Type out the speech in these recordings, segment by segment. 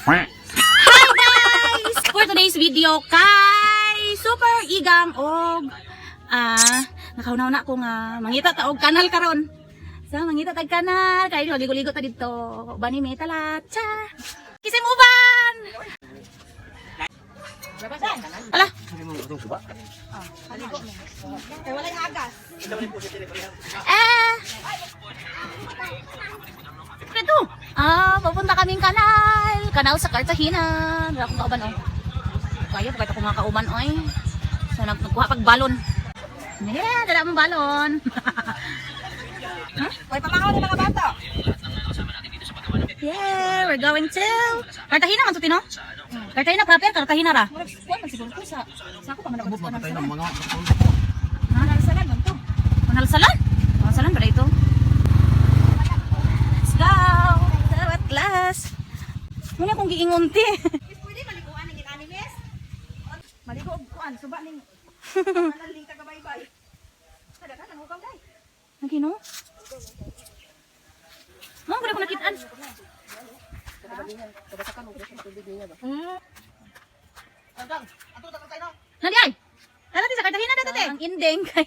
Hi guys! For today's video kay Super Igang og nakahunaw na ko nga mangita ta og kanal karon. So mangita tag kanal kay ligo-ligo ta dito. Bani may talatsa. Kisimuban. Ala. Kaya wala yung agas. Ito. Pupunta kaming kanal. Kanal sa Cartagena. Wala akong kauban, oh. Kaya, pagkat ako nga kauban, oy. So, nagkuha pag balon. Yeah, dala mong balon. Huh? Uy, pamakaw ng mga bata. Yeah, we're going to Cartagena man to, Tino? Cartagena proper, Cartagena ra. Kuha man siguro ko sa ako pa man ako sa Manalsalan man to. Manalsalan? Manalsalan ba ito? Let's go! Sawat class! Muna akong giingon, ti. Pwede maliguan ng animes? Maligo og kuan, suba ning analing taga baybay. Kada ka nang hukam dai. Nagino? Mong ko nakitaan. Nadi ay. Tara ti sa Cartagena dito te. Ang ending kay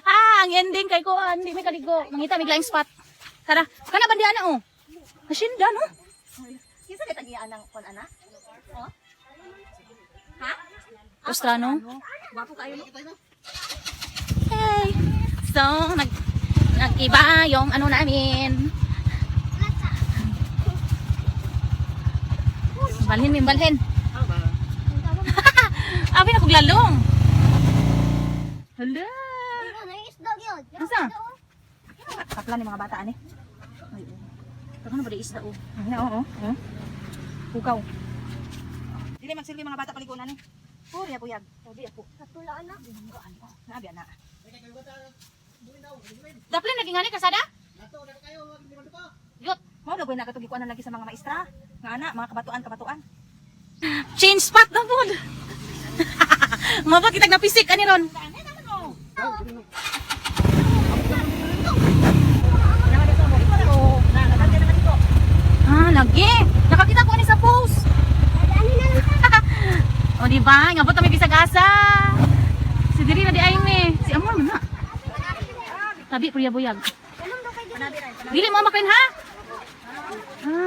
ang ending kay ko di may kaligo. Mangita may glaing spot. Tara, kana bandiana oh. Hasinda no. Kinsa ka tagian ng kon ana? Oh? Ha? Austrano. Wapo kayo no? Hey. So, nag-iba yung ano namin. Balhin, balhin. Abi na kog lalong. Hala. Asa? Kaplan ni mga bata ani. Ay, oh. Ano ba di isda oh? Oo. Hukaw. Dili magsilbi mga bata paligo na ni. Puri apuyag. Sabi ako. Katulaan na. Nabi ana. Daplin lagi ngani kasada? Yot. Mao na na katong gikuan lagi sa mga maestra. Nga ana, mga kabatuan. Change spot na po. Mabot kitag napisik ani ron. Lagi. Nakakita ko ani sa post. O di ba? Ngabot kami bisag-asa. Si diri na di ayon ni. Si Amor man na. Tabi priya buyag. Dili mo makain ha?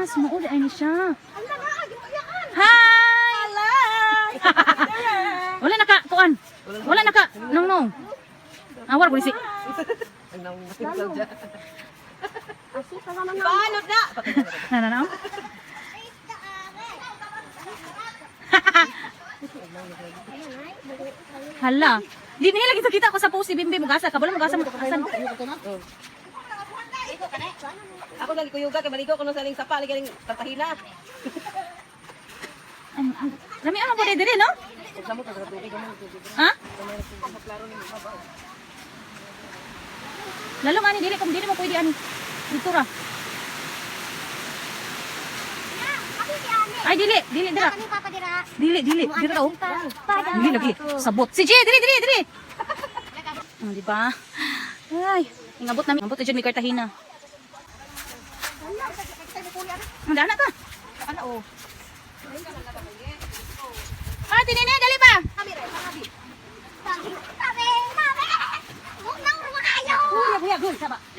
Sumuod ay ni siya. Hi! Wala naka kuan. Wala naka nong. Awar ko si. Balot na. Na. Hala. Di nila kita ko sa post si Bimbi mugasa ka. Wala mugasa mo asan. Ako dali ko yoga kay maligo ko no sa ling sapa galing Cartagena. Lami ano ba diri no? Ha? Lalo nga ni dili kung dili mo pwede ani. Dito ra. Ay dili dira. Dili dira daw. Dili lagi sabot. Si Jay diri. Di ba? Ay, ingabot namin. Ingabot jud mi Cartagena. Ang dana ta. Ano oh? Tinini dali pa.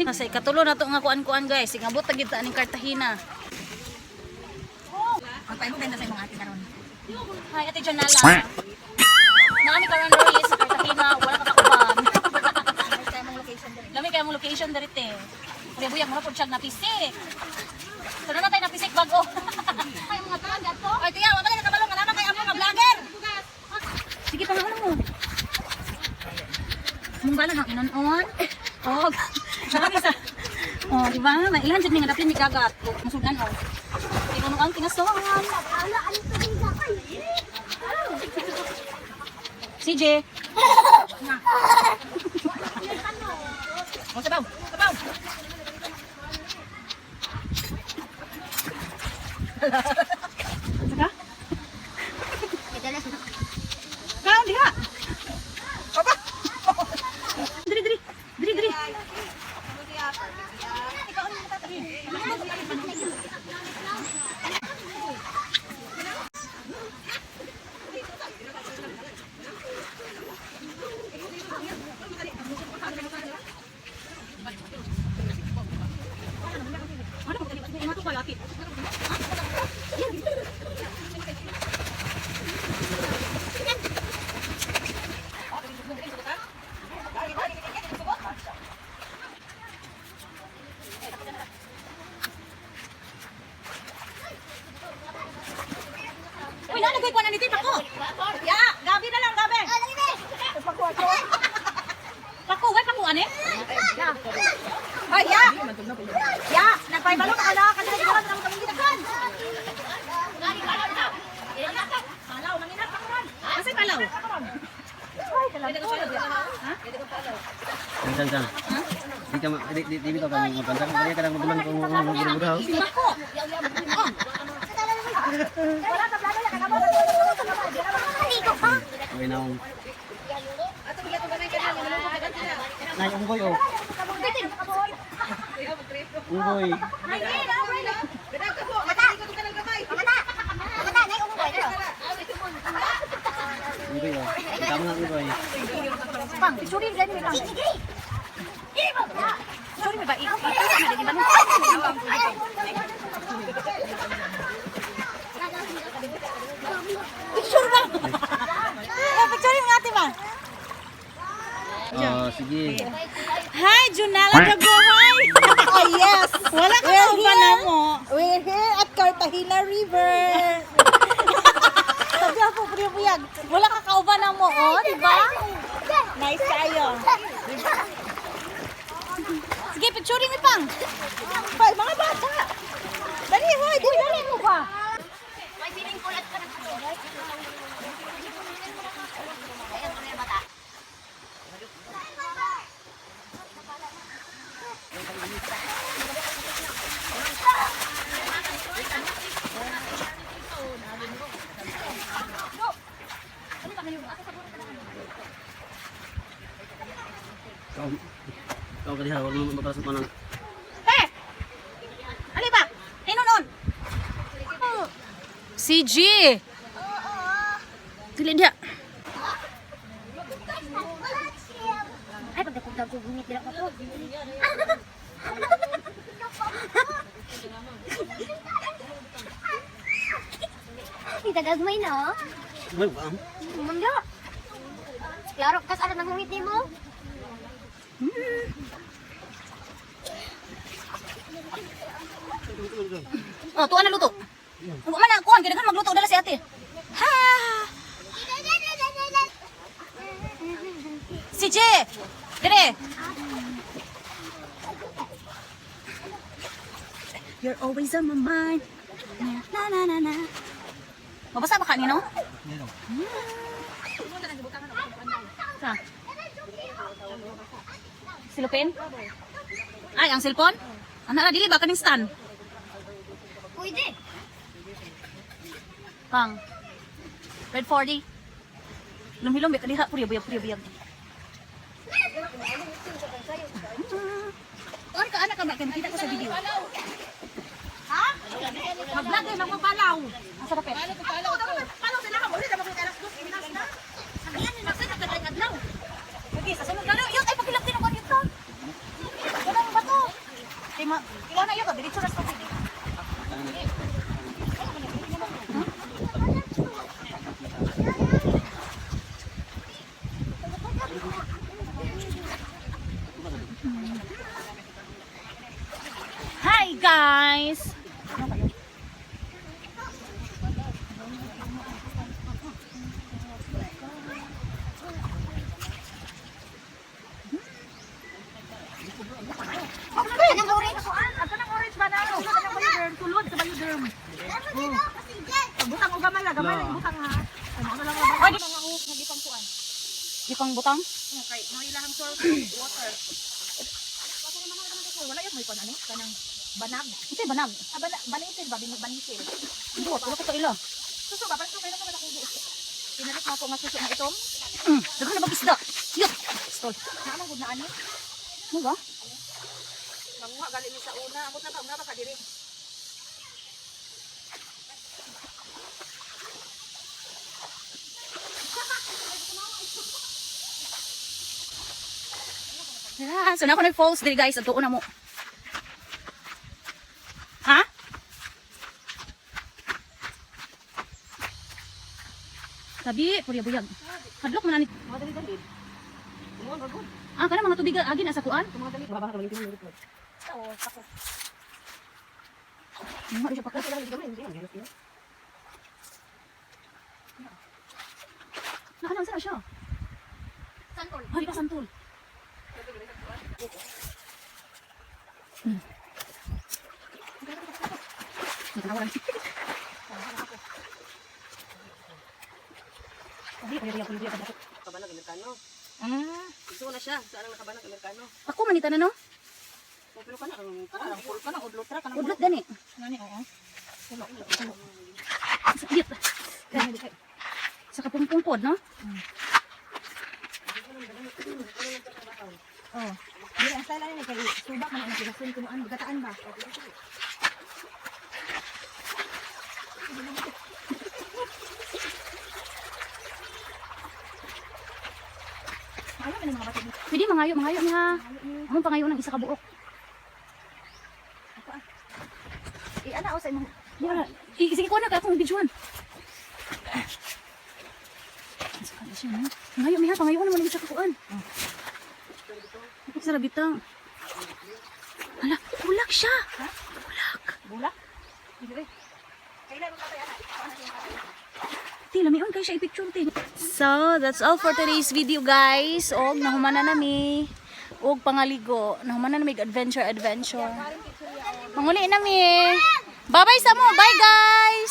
Nasa ikatulo na to nga kuan guys. Ingabot ta gid ta ning Cartagena. Ang tayo mo ganda sa imong ate karon. Hi, Ate Janala. Nami karon diri sa Cartagena, wala ka kakuban. Lami kay mong location diri te. Pre buyag mo pud siya napisik. Sana na tayo napisik bago. Ay mga taon dato. Ay tiya, wala ka kabalong nga naman kay amo nga vlogger. Sige pa nga mo. Mong bala nang inon-on. Oh, sabi sa. Oh, di ba? May ilan jud ni nga daplin ni kagat. Masudan oh. Ikaw ang tinason. CJ. Mo sabaw. Saka? Kaon diha. Aba. Diri. Uy, nalagay ko na nito ako. Ya, gabi na lang, gabi. Paku, wait, paku, ane? Ay, ya! Ya! Nagpaibalo ka na! Kasi nagkaroon na ng kaminginakan! Malaw, manginat ka ron! Kasi palaw. Ay, talaga. Ha? Minsan. Di ka di bitaw ka ng pansan. Kaya ka nang magulang kung guru-guru. Paku. Oh, Wala ka plano na kanamo ka. Haligo ka! Okay na akong. Nay, unggoy oh. Unggoy. Unggoy oh. Tama nga unggoy. Pang, picturein gani mi pang. Picturein mi ba? Ikaw na din ba? Picture ba? Picturein nga ate ba? Sige. hi, Junala Dagohoy. Oh yes! Wala ka We're ba na here. mo? We're here at Cartagena River. Sabi ako, puyag. Wala ka kauban na mo, oh, di ba? Nice kayo. Sige, picturing ni Pang. Hoy, mga bata. Dali, hoy, dali mo ba? Kau kalihat orang makalas mana? Pe! Ali ba? Inunon. Si G. Dili dia. Ay, pagdapunta ko, gumit nila ko to. Itagagmay na, May bang? Mangga. Klaro, kas ano nang gumit mo? Oh, tuwa na luto. Huwag man na, kuhan, kailangan magluto dala si ate. Ha! Si J! Dire! You're always on my mind. Na na na na. Mabasa ba kanino? Sa? Silupin? Ay, ang cellphone? Ano na, dili ba kaning stand? Pwede. Kang. Red 40. Lumhilom, beka diha, puriyab. Or ka anak ka ba? Kita ko sa video. Ha? Mag-vlog din, magpapalaw. Asa ka, Pep? Palaw sila ka, ulit na magpapalaw. Pinas na. Sabihan nila, sa'yo nagkadagad-adlaw. Okay, sa sunod na lang. Yun, ay, pagkilap din ako dito. Wala ba to? Kailangan na yun, diretso na sa video. Hi guys! Anong orange? Anong orange ba na? Sulod sa bayuderm. Butang o gamay lang, gamay lang butang ha. Ano lang ba? Ay, Mga uhok na gipang kuan. di pang butang? Okay, mga ilahang source water. Wala yung may kuan ano? Kanang banag. Kasi banag. Banisil ba? Banisil. Hindi, wala ko ito ilo. Suso ba? Parang kailan ka ba nakuha? Pinalit mo ako nga suso na itom. Dagan na mag-isda. Yun! Stol. Naamang gud na ani. Ano ba? Manguha galing mi sa una. Amot na ba? Mga ba ka diri? So na ako nag-falls diri guys. Atuon na mo. Ha? Sabi, purya buyag. Hadlok man ani. Mga dali-dali. Mga bagod. Ah, kana mga tubig agi na sa kuan. Mga dali. Babaha ka magiging mga dito. Oo, tako. Mga siya pakas. Nakana sa siya. Santol. Hari ka santol. Nakawalan. Sabi, purya ka. Kabanag Amerikano. Ito na siya. Saan ang nakabanag Amerikano? Ako manita na no. Pero ka na, full ka na, udlot ra ka na. Udlot gani. Gani, oo. Sakit. Sa kapungpungpod, no? Oh. Dili ang style ni kay subak man ang pinasun kunuan gataan ba? Ayaw ka ng mga bata. Pwede mangayo niya. Among pangayo ng isa ka buok. Ana o sa imong Wala. Sige ko na ka akong videoan. Sakala siya, no? Pangayo miha, pangayo naman ng isa ka kuan. Sarap bitang. Hala, bulak siya. bulak. Dili. Kailan mo tatay ana? Ti, lamion kayo siya i-picture, ti. So, that's all for today's video, guys. Og, nahuman na nami. Og, pangaligo. Nahuman na nami, adventure. Manguli nami. Bye-bye sa mo. Bye, guys!